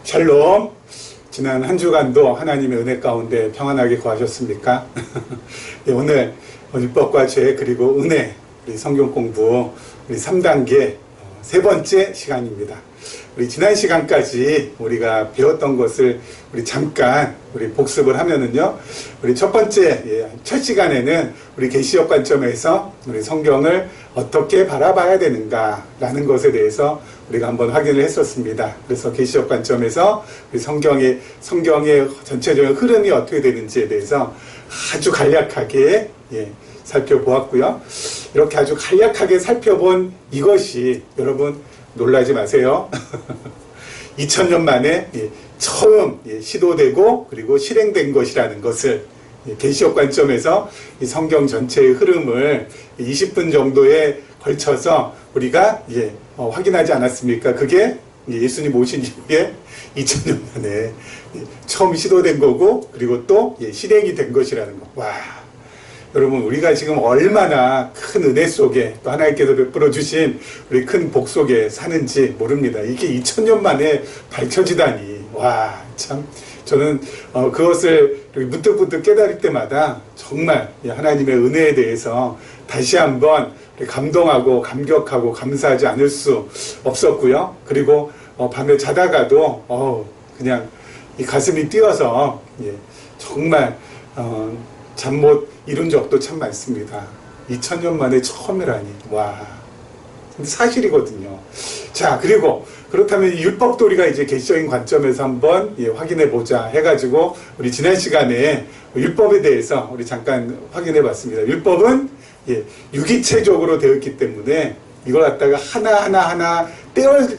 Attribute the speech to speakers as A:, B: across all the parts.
A: 샬롬. 지난 한 주간도 하나님의 은혜 가운데 평안하게 거하셨습니까? 네, 오늘 율법과 죄 그리고 은혜 우리 성경 공부 우리 3단계 세 번째 시간입니다. 우리 지난 시간까지 우리가 배웠던 것을 우리 잠깐 우리 복습을 하면은요, 우리 첫 번째 첫 시간에는 우리 계시역 관점에서 우리 성경을 어떻게 바라봐야 되는가라는 것에 대해서 우리가 한번 확인을 했었습니다. 그래서 계시역 관점에서 우리 성경의 전체적인 흐름이 어떻게 되는지에 대해서 아주 간략하게 살펴보았고요. 이렇게 아주 간략하게 살펴본 이것이 여러분 놀라지 마세요. 2000년 만에 처음 시도되고 그리고 실행된 것이라는 것을 계시역 관점에서 이 성경 전체의 흐름을 20분 정도에 걸쳐서 우리가 확인하지 않았습니까? 그게 예수님 오신 이후에 2000년 만에 처음 시도된 거고 그리고 또 실행이 된 것이라는 거. 와, 여러분 우리가 지금 얼마나 큰 은혜 속에 또 하나님께서 베풀어 주신 우리 큰 복 속에 사는지 모릅니다. 이게 2000년 만에 밝혀지다니. 와, 참 저는 그것을 문득문득 깨달을 때마다 정말 하나님의 은혜에 대해서 다시 한번 감동하고 감격하고 감사하지 않을 수 없었고요. 그리고 밤에 자다가도 그냥 이 가슴이 뛰어서 정말 잠 못 이룬 적도 참 많습니다. 2000년 만에 처음이라니. 와, 근데 사실이거든요. 자, 그리고 그렇다면 이 율법도 우리가 이제 계시적인 관점에서 한번 확인해 보자 해가지고 우리 지난 시간에 율법에 대해서 우리 잠깐 확인해 봤습니다. 율법은 유기체적으로 되어 있기 때문에 이걸 갖다가 하나하나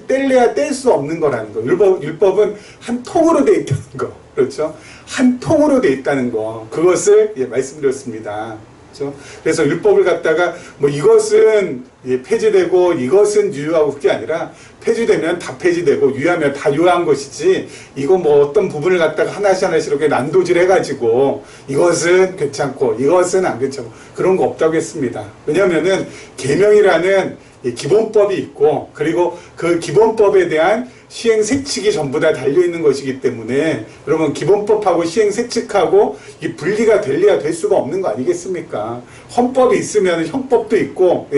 A: 뗄래야 뗄 수 없는 거라는 거. 율법은 한 통으로 되어 있다는 거. 그렇죠? 한 통으로 되어 있다는 거. 그것을 말씀드렸습니다. 그렇죠? 그래서 율법을 갖다가 뭐 이것은 폐지되고 이것은 유효하고 그게 아니라 폐지되면 다 폐지되고 유효하면 다 유효한 것이지, 이거 뭐 어떤 부분을 갖다가 하나씩 이렇게 난도질 해가지고 이것은 괜찮고 이것은 안 괜찮고 그런 거 없다고 했습니다. 왜냐면은 계명이라는 기본법이 있고 그리고 그 기본법에 대한 시행세칙이 전부 다 달려있는 것이기 때문에 여러분 기본법하고 시행세칙하고 이 분리가 될래야 될 수가 없는 거 아니겠습니까? 헌법이 있으면 형법도 있고,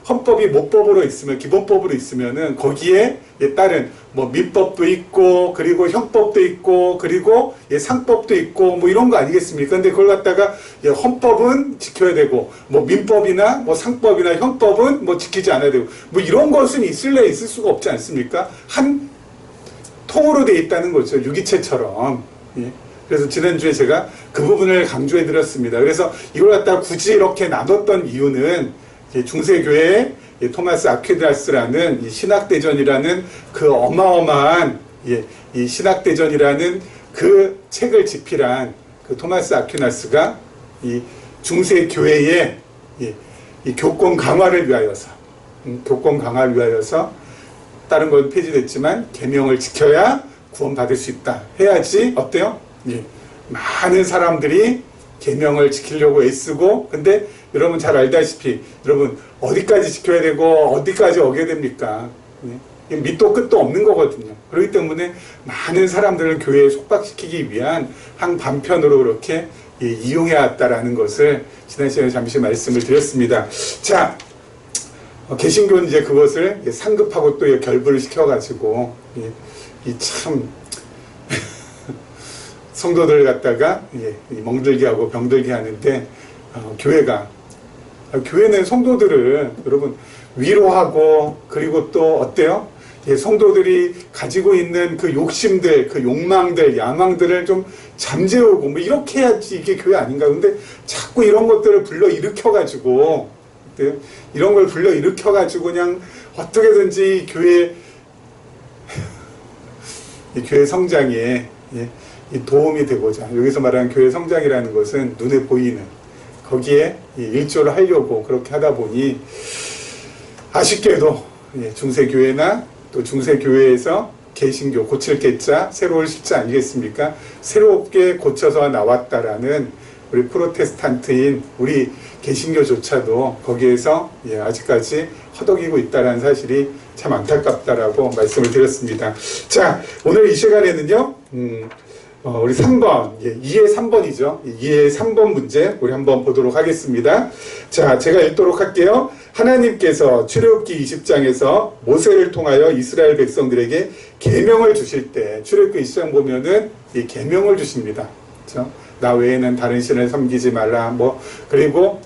A: 헌법이 모법으로 있으면 기본법으로 있으면은 거기에 따른 뭐 민법도 있고 그리고 형법도 있고 그리고 상법도 있고 뭐 이런 거 아니겠습니까? 근데 그걸 갖다가 헌법은 지켜야 되고 뭐 민법이나 뭐 상법이나 형법은 뭐 지키지 않아야 되고 뭐 이런 것은 있을 수가 없지 않습니까? 한 통으로 돼 있다는 거죠. 유기체처럼. 그래서 지난주에 제가 그 부분을 강조해 드렸습니다. 그래서 이걸 갖다가 굳이 이렇게 나눴던 이유는 중세교회의 토마스 아퀴나스라는 이 신학대전이라는 그 어마어마한 이 신학대전이라는 그 책을 집필한 그 토마스 아퀴나스가 이 중세교회의 이 교권 강화를 위하여서 다른 건 폐지됐지만 계명을 지켜야 구원받을 수 있다. 해야지 어때요? 많은 사람들이 계명을 지키려고 애쓰고, 근데 여러분 잘 알다시피 여러분 어디까지 지켜야 되고 어디까지 어겨야 됩니까? 밑도 끝도 없는 거거든요. 그렇기 때문에 많은 사람들을 교회에 속박시키기 위한 한 반편으로 그렇게 이용해왔다라는 것을 지난 시간에 잠시 말씀을 드렸습니다. 자, 개신교는 이제 그것을 상급하고 또 결부를 시켜가지고 참 성도들을 갖다가 멍들게 하고 병들게 하는데, 교회는 성도들을 여러분 위로하고 그리고 또 어때요? 성도들이 가지고 있는 그 욕심들, 그 욕망들, 야망들을 좀 잠재우고 뭐 이렇게 해야지 이게 교회 아닌가. 근데 자꾸 이런 것들을 불러일으켜가지고 이런 걸 불러일으켜가지고 그냥 어떻게든지 교회 성장에 도움이 되고자, 여기서 말하는 교회 성장이라는 것은 눈에 보이는 거기에 일조를 하려고 그렇게 하다 보니 아쉽게도 중세교회나 또 중세교회에서 개신교 고칠 개자 새로울 십자 아니겠습니까? 새롭게 고쳐서 나왔다라는 우리 프로테스탄트인 우리 개신교조차도 거기에서 아직까지 허덕이고 있다는 사실이 참 안타깝다라고 말씀을 드렸습니다. 자, 오늘 이 시간에는요, 우리 3번, 2의 3번이죠. 2의 3번 문제 우리 한번 보도록 하겠습니다. 자, 제가 읽도록 할게요. 하나님께서 출애굽기 20장에서 모세를 통하여 이스라엘 백성들에게 계명을 주실 때, 출애굽기 20장 보면은 이 계명을 주십니다. 그렇죠? 나 외에는 다른 신을 섬기지 말라. 그리고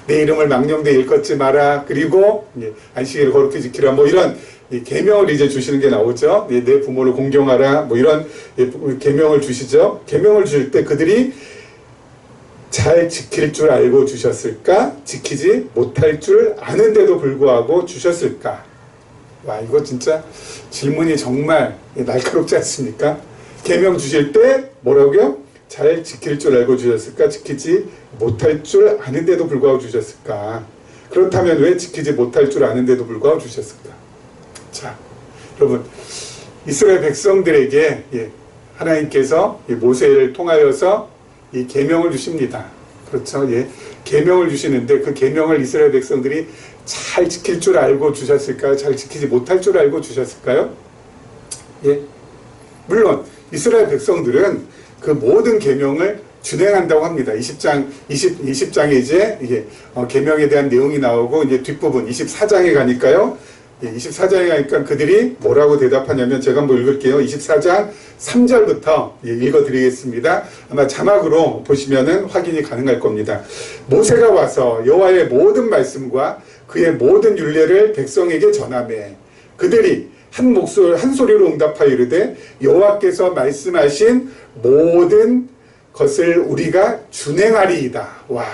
A: 내 이름을 망령되이 일컫지 마라. 그리고 안식일을 거룩히 지키라. 이런 계명을 이제 주시는 게 나오죠. 내 부모를 공경하라. 이런 계명을 주시죠. 계명을 주실 때 그들이 잘 지킬 줄 알고 주셨을까? 지키지 못할 줄 아는데도 불구하고 주셨을까? 와, 이거 진짜 질문이 정말 날카롭지 않습니까? 계명 주실 때 뭐라고요? 잘 지킬 줄 알고 주셨을까? 지키지 못할 줄 아는데도 불구하고 주셨을까? 그렇다면 왜 지키지 못할 줄 아는데도 불구하고 주셨을까? 자, 여러분, 이스라엘 백성들에게 하나님께서 모세를 통하여서 이 계명을 주십니다. 그렇죠? 계명을 주시는데 그 계명을 이스라엘 백성들이 잘 지킬 줄 알고 주셨을까요? 잘 지키지 못할 줄 알고 주셨을까요? 물론 이스라엘 백성들은 그 모든 계명을 준행한다고 합니다. 20장에 이제 계명에 대한 내용이 나오고 이제 뒷부분 24장에 가니까요. 24장에 가니까 그들이 뭐라고 대답하냐면 제가 한번 읽을게요. 24장 3절부터 읽어드리겠습니다. 아마 자막으로 보시면은 확인이 가능할 겁니다. 모세가 와서 여호와의 모든 말씀과 그의 모든 율례를 백성에게 전하매 그들이 한 소리로 응답하여 이르되 여호와께서 말씀하신 모든 것을 우리가 준행하리이다. 와.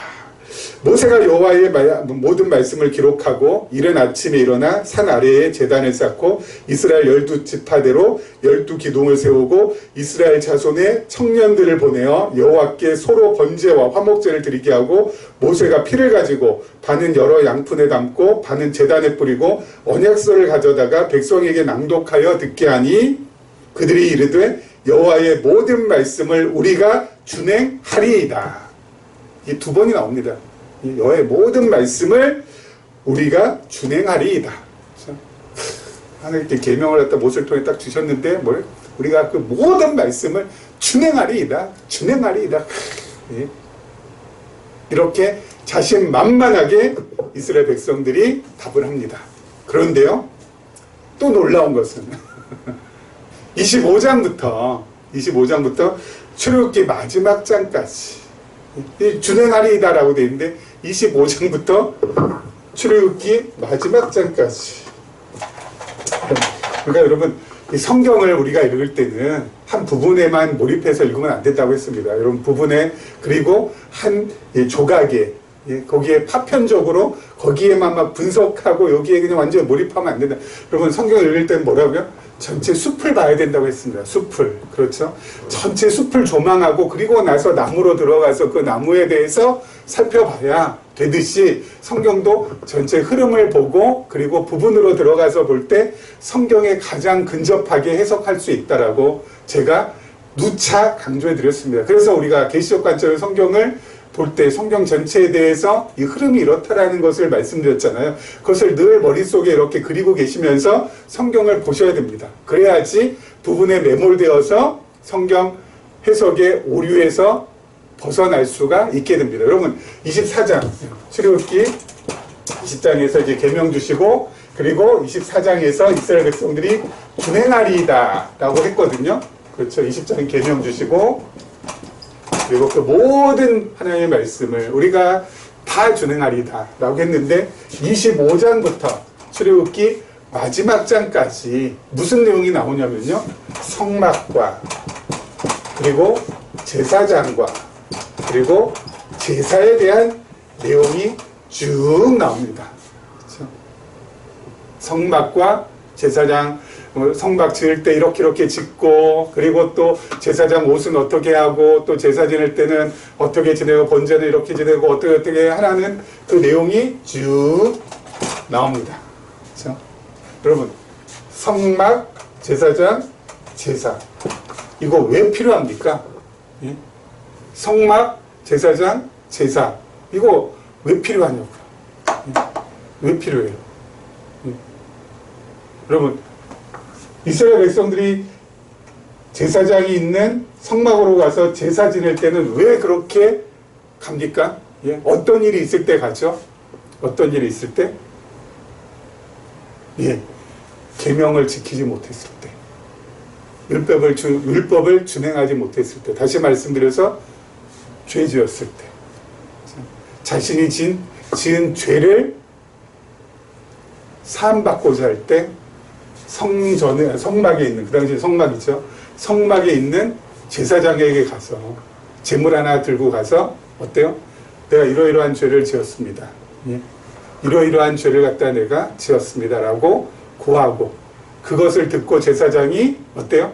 A: 모세가 여호와의 모든 말씀을 기록하고 이른 아침에 일어나 산 아래에 제단을 쌓고 이스라엘 12지파대로 12기둥을 세우고 이스라엘 자손의 청년들을 보내어 여호와께 소로 번제와 화목제를 드리게 하고 모세가 피를 가지고 반은 여러 양푼에 담고 반은 제단에 뿌리고 언약서를 가져다가 백성에게 낭독하여 듣게 하니 그들이 이르되 여호와의 모든 말씀을 우리가 준행하리이다. 이 두 번이 나옵니다. 여호와의 모든 말씀을 우리가 준행하리이다. 하나님께 계명을 갖다 모세를 통해 딱 주셨는데 우리가 그 모든 말씀을 준행하리이다. 준행하리이다. 이렇게 자신만만하게 이스라엘 백성들이 답을 합니다. 그런데요, 또 놀라운 것은 25장부터 출애굽기 마지막 장까지 준행하리이다라고 되어 있는데 25장부터 출애굽기 마지막 장까지. 그러니까 여러분, 이 성경을 우리가 읽을 때는 한 부분에만 몰입해서 읽으면 안 된다고 했습니다. 여러분, 부분에 그리고 한 조각에 거기에 파편적으로 거기에만 막 분석하고 여기에 그냥 완전히 몰입하면 안 된다. 여러분, 성경을 읽을 때는 뭐라고요? 전체 숲을 봐야 된다고 했습니다. 숲을. 그렇죠? 전체 숲을 조망하고 그리고 나서 나무로 들어가서 그 나무에 대해서 살펴봐야 되듯이 성경도 전체 흐름을 보고 그리고 부분으로 들어가서 볼 때 성경에 가장 근접하게 해석할 수 있다라고 제가 누차 강조해 드렸습니다. 그래서 우리가 계시적 관점의 성경을 볼 때 성경 전체에 대해서 이 흐름이 이렇다라는 것을 말씀드렸잖아요. 그것을 늘 머릿속에 이렇게 그리고 계시면서 성경을 보셔야 됩니다. 그래야지 부분에 매몰되어서 성경 해석의 오류에서 벗어날 수가 있게 됩니다. 여러분, 24장 출애굽기 20장에서 이제 계명 주시고 그리고 24장에서 이스라엘 백성들이 준행하리이다 라고 했거든요. 그렇죠. 20장은 계명 주시고 그리고 그 모든 하나님의 말씀을 우리가 다 준행하리다 라고 했는데 25장부터 출애굽기 마지막 장까지 무슨 내용이 나오냐면요, 성막과 그리고 제사장과 그리고 제사에 대한 내용이 쭉 나옵니다. 그렇죠? 성막과 제사장, 성막 지을 때 이렇게 짓고 그리고 또 제사장 옷은 어떻게 하고 또 제사 지낼 때는 어떻게 지내고 번제는 이렇게 지내고 어떻게 하라는 그 내용이 쭉 나옵니다. 그렇죠? 여러분, 성막, 제사장, 제사 이거 왜 필요합니까? 예? 성막, 제사장, 제사 이거 왜 필요하냐고요. 왜 필요해요? 여러분, 이스라엘 백성들이 제사장이 있는 성막으로 가서 제사 지낼 때는 왜 그렇게 갑니까? 예? 어떤 일이 있을 때 가죠? 어떤 일이 있을 때? 예, 계명을 지키지 못했을 때, 율법을 준행하지 못했을 때, 다시 말씀드려서 죄 지었을 때, 자신이 지은 죄를 사함받고자 할 때 성막에 있는, 그 당시 성막이죠. 성막에 있는 제사장에게 가서 제물 하나 들고 가서 어때요? 내가 이러이러한 죄를 지었습니다. 예? 이러이러한 죄를 갖다 내가 지었습니다라고 고하고, 그것을 듣고 제사장이 어때요?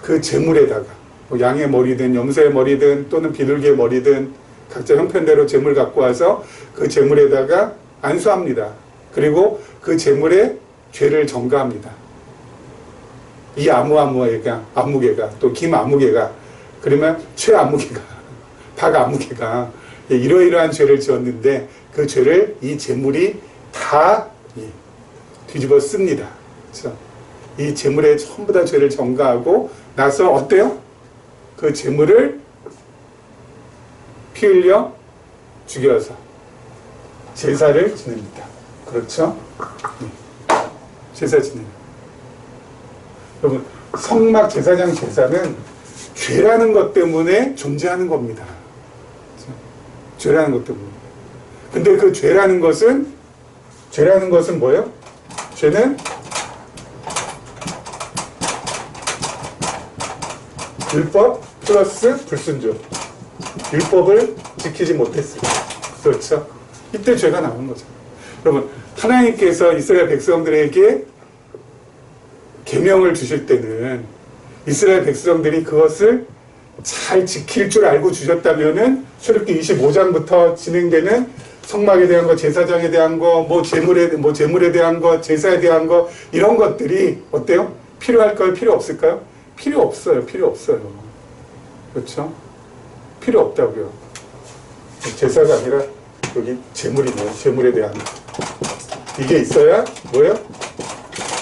A: 그 제물에다가 뭐 양의 머리든 염소의 머리든 또는 비둘기의 머리든 각자 형편대로 제물 갖고 와서 그 제물에다가 안수합니다. 그리고 그 제물에 죄를 전가합니다. 이 아무개가 또 김아무개가, 그러면 최아무개가, 박아무개가 이러이러한 죄를 지었는데 그 죄를 이 제물이 다 뒤집어 씁니다. 그렇죠? 이 제물에 전부 다 죄를 전가하고 나서 어때요? 그 제물을 피 흘려 죽여서 제사를 지냅니다. 그렇죠? 제사 지내요. 여러분, 성막 제사장 제사는 죄라는 것 때문에 존재하는 겁니다. 그렇죠? 죄라는 것 때문에. 근데 그 죄라는 것은 뭐예요? 죄는 율법 플러스 불순종. 율법을 지키지 못했을 때. 그렇죠? 이때 죄가 나오는 거죠. 여러분, 하나님께서 이스라엘 백성들에게 계명을 주실 때는 이스라엘 백성들이 그것을 잘 지킬 줄 알고 주셨다면은 출애굽기 25장부터 진행되는 성막에 대한 거, 제사장에 대한 거, 제물에 대한 거, 제사에 대한 거, 이런 것들이 어때요? 필요할까요? 필요 없을까요? 필요 없어요. 그렇죠? 필요 없다고요. 제사가 아니라 여기 제물이네요. 제물에 대한 거. 이게 있어야 뭐예요?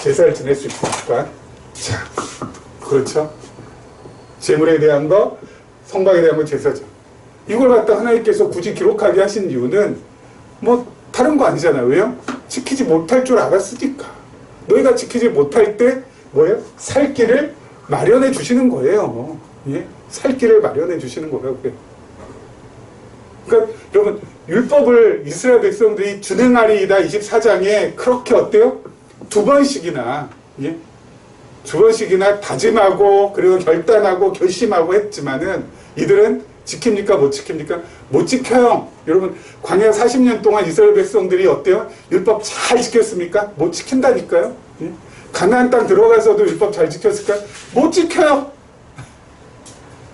A: 제사를 지낼 수 있으니까. 자, 그렇죠? 제물에 대한 거, 성막에 대한 거, 제사죠. 이걸 갖다 하나님께서 굳이 기록하게 하신 이유는 뭐 다른 거 아니잖아요. 왜요? 지키지 못할 줄 알았으니까. 너희가 지키지 못할 때 뭐예요? 살 길을 마련해 주시는 거예요. 예? 살 길을 마련해 주시는 거예요. 그러니까 여러분, 율법을 이스라엘 백성들이 준행하리이다 24장에 그렇게 어때요? 두 번씩이나 다짐하고 그리고 결단하고 결심하고 했지만은 이들은 지킵니까? 못 지킵니까? 못 지켜요. 여러분, 광야 40년 동안 이스라엘 백성들이 어때요? 율법 잘 지켰습니까? 못 지킨다니까요. 예? 가나안 땅 들어가서도 율법 잘 지켰을까요? 못 지켜요.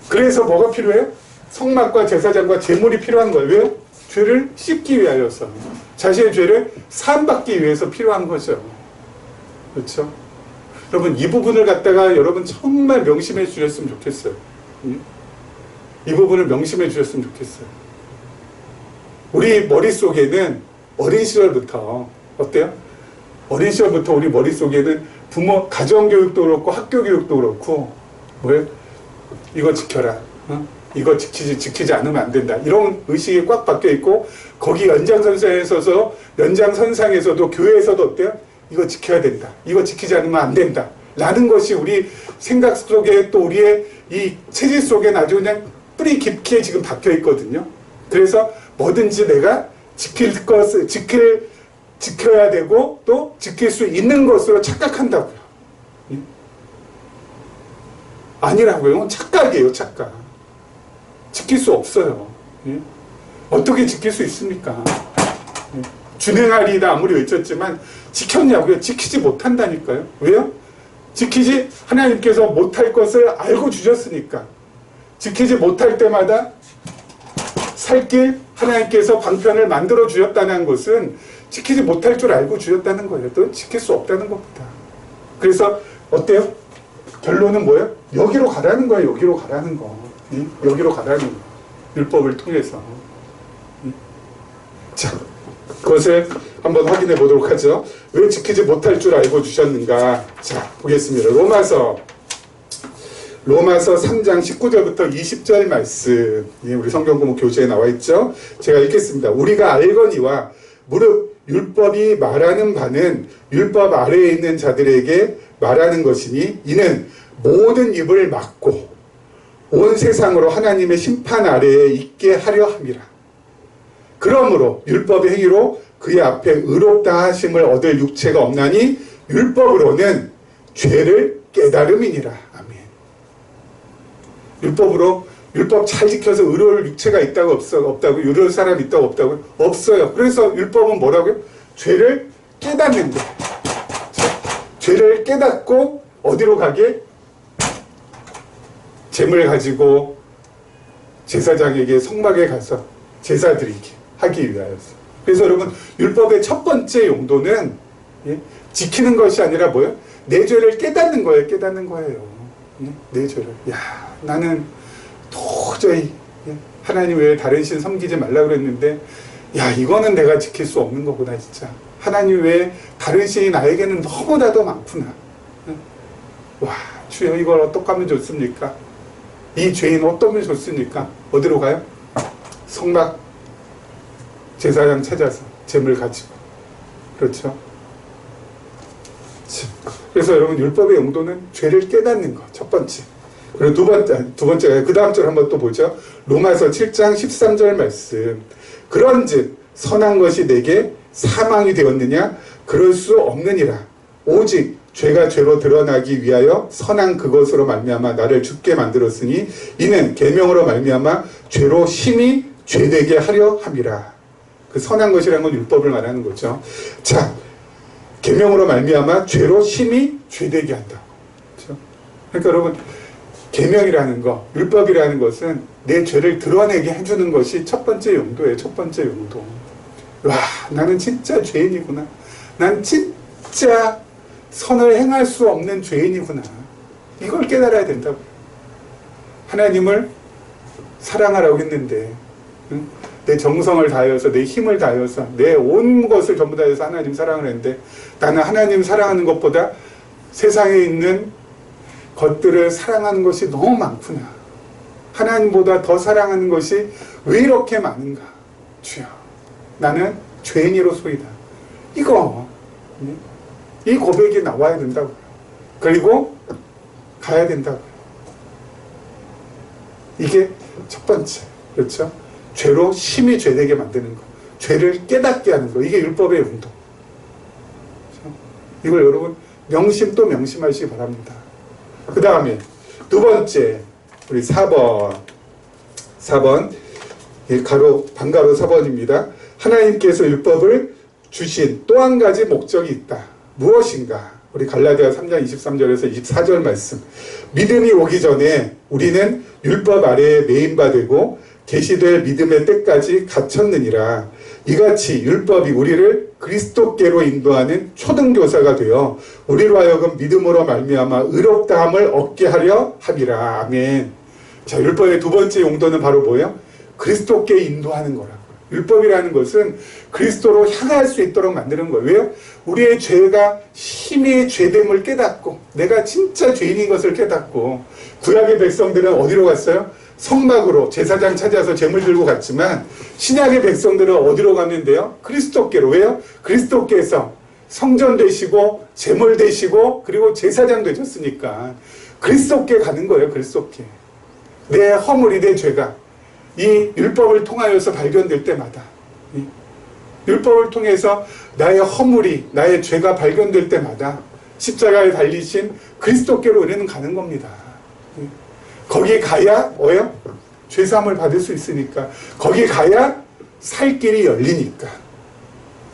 A: 그래서 뭐가 필요해요? 성막과 제사장과 제물이 필요한 거예요. 왜요? 죄를 씻기 위하여서, 자신의 죄를 사함받기 위해서 필요한 거죠. 그렇죠? 여러분, 이 부분을 갖다가 여러분 정말 명심해 주셨으면 좋겠어요. 이 부분을 명심해 주셨으면 좋겠어요. 우리 머릿속에는 어린 시절부터 어때요? 어린 시절부터 우리 머릿속에는 부모, 가정교육도 그렇고 학교교육도 그렇고 뭐예요? 이거 지켜라. 이거 지키지 않으면 안 된다. 이런 의식이 꽉 박혀 있고, 거기 연장선상에서도 교회에서도 어때요? 이거 지켜야 된다. 이거 지키지 않으면 안 된다. 라는 것이 우리 생각 속에, 또 우리의 이 체질 속에 아주 그냥 뿌리 깊게 지금 박혀 있거든요. 그래서 뭐든지 내가 지켜야 되고 또 지킬 수 있는 것으로 착각한다고요. 아니라고요. 착각이에요, 착각. 지킬 수 없어요. 어떻게 지킬 수 있습니까? 준행하리이다 아무리 외쳤지만 지켰냐고요? 지키지 못한다니까요. 왜요? 하나님께서 못할 것을 알고 주셨으니까. 지키지 못할 때마다 살 길 하나님께서 방편을 만들어 주셨다는 것은 지키지 못할 줄 알고 주셨다는 거예요. 또 지킬 수 없다는 겁니다. 그래서 어때요? 결론은 뭐예요? 여기로 가라는 거예요. 여기로 가라는 거. 여기로 가라는 거. 율법을 통해서. 자, 그것을 한번 확인해 보도록 하죠. 왜 지키지 못할 줄 알고 주셨는가? 자, 보겠습니다. 로마서 3장 19절부터 20절 말씀. 예, 우리 성경 공부 교재에 나와 있죠. 제가 읽겠습니다. 우리가 알거니와 무릇 율법이 말하는 바는 율법 아래에 있는 자들에게 말하는 것이니 이는 모든 입을 막고 온 세상으로 하나님의 심판 아래에 있게 하려 함이라. 그러므로 율법의 행위로 그의 앞에 의롭다 하심을 얻을 육체가 없나니 율법으로는 죄를 깨달음이니라. 아멘. 율법 잘 지켜서 의로울 육체가 있다고 없다고, 의로울 사람이 있다고 없다고? 없어요. 그래서 율법은 뭐라고요? 죄를 깨닫는 거예요. 죄를 깨닫고 어디로 가게? 재물 가지고 제사장에게 성막에 가서 제사 드리게 하기 위하여서. 그래서 여러분, 율법의 첫 번째 용도는 지키는 것이 아니라 뭐예요? 내 죄를 깨닫는 거예요. 깨닫는 거예요. 내 죄를. 야, 나는 도저히 하나님 외에 다른 신 섬기지 말라고 그랬는데, 야, 이거는 내가 지킬 수 없는 거구나, 진짜. 하나님 외에 다른 신이 나에게는 너무나도 많구나. 와, 주여, 이걸 어떻게 하면 좋습니까? 이 죄인 어떻게 하면 좋습니까? 어디로 가요? 성막 제사장 찾아서 재물 가지고. 그렇죠? 그래서 여러분, 율법의 용도는 죄를 깨닫는 것, 첫 번째. 그리고 두 번째가 그 다음 절 한번 또 보죠. 로마서 7장 13절 말씀. 그런즉 선한 것이 내게 사망이 되었느냐? 그럴 수 없느니라. 오직 죄가 죄로 드러나기 위하여 선한 그것으로 말미암아 나를 죽게 만들었으니 이는 계명으로 말미암아 죄로 심히 죄되게 하려 함이라. 그 선한 것이라는 건 율법을 말하는 거죠. 자, 계명으로 말미암아 죄로 심히 죄되게 한다. 그렇죠? 그러니까 여러분, 계명이라는 거, 율법이라는 것은 내 죄를 드러내게 해주는 것이 첫 번째 용도예요. 첫 번째 용도. 와, 나는 진짜 죄인이구나. 난 진짜 선을 행할 수 없는 죄인이구나. 이걸 깨달아야 된다고요. 하나님을 사랑하라고 했는데, 응? 내 정성을 다하여서, 내 힘을 다하여서, 내 온 것을 전부 다해서 하나님 사랑을 했는데, 나는 하나님 사랑하는 것보다 세상에 있는 것들을 사랑하는 것이 너무 많구나. 하나님보다 더 사랑하는 것이 왜 이렇게 많은가? 주여, 나는 죄인이로소이다. 이 고백이 나와야 된다고요. 그리고 가야 된다고요. 이게 첫 번째. 그렇죠? 죄로 심히 죄되게 만드는 거. 죄를 깨닫게 하는 거. 이게 율법의 용도. 그렇죠? 이걸 여러분 명심 명심하시기 바랍니다. 그 다음에 두 번째, 우리 4번 가로 반가로 4번입니다. 하나님께서 율법을 주신 또 한 가지 목적이 있다. 무엇인가? 우리 갈라디아 3장 23절에서 24절 말씀. 믿음이 오기 전에 우리는 율법 아래에 매인바 되고 계시될 믿음의 때까지 갇혔느니라. 이같이 율법이 우리를 그리스도께로 인도하는 초등교사가 되어 우리로 하여금 믿음으로 말미암아 의롭다함을 얻게 하려 함이라. 아멘. 자, 율법의 두 번째 용도는 바로 뭐예요? 그리스도께 인도하는 거라고. 율법이라는 것은 그리스도로 향할 수 있도록 만드는 거예요. 왜요? 우리의 죄가 심히 죄됨을 깨닫고, 내가 진짜 죄인인 것을 깨닫고, 구약의 백성들은 어디로 갔어요? 성막으로 제사장 찾아서 제물 들고 갔지만, 신약의 백성들은 어디로 갔는데요? 그리스도께로. 왜요? 그리스도께서 성전 되시고 제물 되시고 그리고 제사장 되셨으니까 그리스도께 가는 거예요. 그리스도께. 내 허물이, 내 죄가 이 율법을 통하여서 발견될 때마다, 율법을 통해서 나의 허물이, 나의 죄가 발견될 때마다 십자가에 달리신 그리스도께로 우리는 가는 겁니다. 거기 가야 뭐예요? 죄사함을 받을 수 있으니까. 거기 가야 살 길이 열리니까.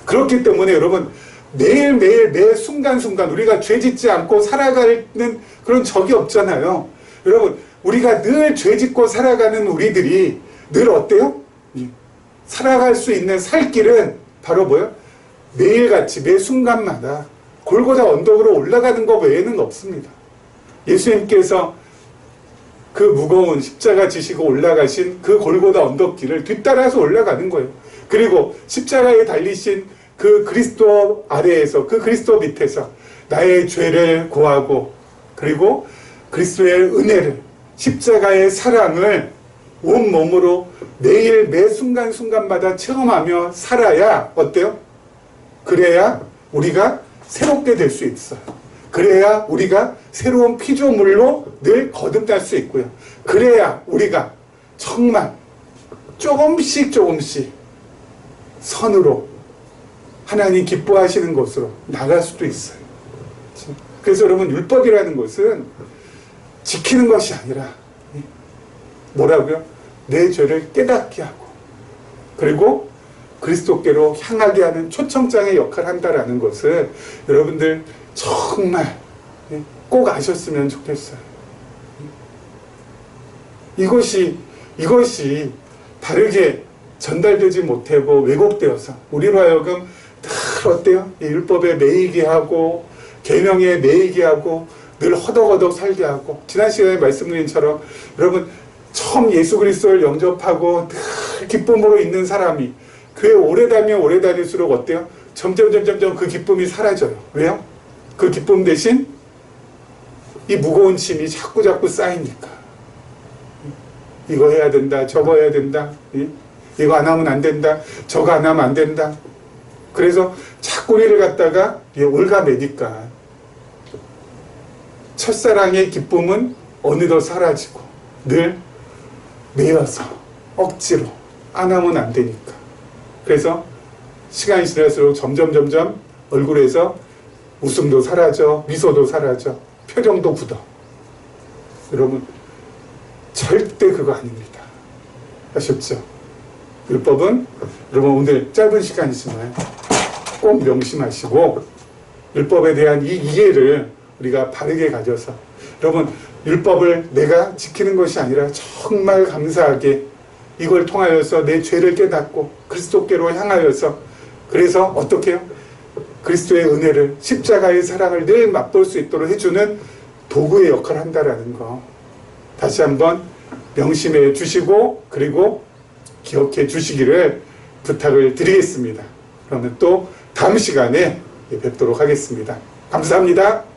A: 그렇기 때문에 여러분, 매일매일 매 순간순간 우리가 죄 짓지 않고 살아가는 그런 적이 없잖아요. 여러분, 우리가 늘 죄 짓고 살아가는 우리들이 늘 어때요? 살아갈 수 있는 살 길은 바로 뭐예요? 매일같이 매 순간마다 골고다 언덕으로 올라가는 것 외에는 없습니다. 예수님께서 그 무거운 십자가 지시고 올라가신 그 골고다 언덕길을 뒤따라서 올라가는 거예요. 그리고 십자가에 달리신 그 그리스도 아래에서, 그 그리스도 밑에서 나의 죄를 고하고, 그리고 그리스도의 은혜를, 십자가의 사랑을 온몸으로 매일 매 순간순간마다 체험하며 살아야 어때요? 그래야 우리가 새롭게 될 수 있어요. 그래야 우리가 새로운 피조물로 늘 거듭날 수 있고요. 그래야 우리가 정말 조금씩 선으로 하나님 기뻐하시는 곳으로 나갈 수도 있어요. 그래서 여러분, 율법이라는 것은 지키는 것이 아니라 뭐라고요? 내 죄를 깨닫게 하고, 그리고 그리스도께로 향하게 하는 초청장의 역할을 한다라는 것을 여러분들 정말 꼭 아셨으면 좋겠어요. 이것이 다르게 전달되지 못하고 왜곡되어서 우리로 하여금 늘 어때요? 율법에 매이게 하고, 계명에 매이게 하고, 늘 허덕허덕 살게 하고. 지난 시간에 말씀드린 처럼 여러분, 처음 예수 그리스도를 영접하고 늘 기쁨으로 있는 사람이 교회 오래 다닐수록 어때요? 점점 그 기쁨이 사라져요. 왜요? 그 기쁨 대신 이 무거운 짐이 자꾸 쌓이니까. 이거 해야 된다, 저거 해야 된다, 이거 안 하면 안 된다, 저거 안 하면 안 된다. 그래서 자꾸 이를 갖다가 올가매니까 첫사랑의 기쁨은 어느덧 사라지고 늘 매여서 억지로 안 하면 안 되니까. 그래서 시간이 지날수록 점점 얼굴에서 웃음도 사라져, 미소도 사라져, 표정도 굳어. 여러분, 절대 그거 아닙니다. 아셨죠? 율법은 여러분 오늘 짧은 시간이지만 꼭 명심하시고, 율법에 대한 이 이해를 우리가 바르게 가져서, 여러분, 율법을 내가 지키는 것이 아니라 정말 감사하게 이걸 통하여서 내 죄를 깨닫고 그리스도께로 향하여서, 그래서 어떻게 해요? 그리스도의 은혜를, 십자가의 사랑을 늘 맛볼 수 있도록 해주는 도구의 역할을 한다라는 거 다시 한번 명심해 주시고, 그리고 기억해 주시기를 부탁을 드리겠습니다. 그러면 또 다음 시간에 뵙도록 하겠습니다. 감사합니다.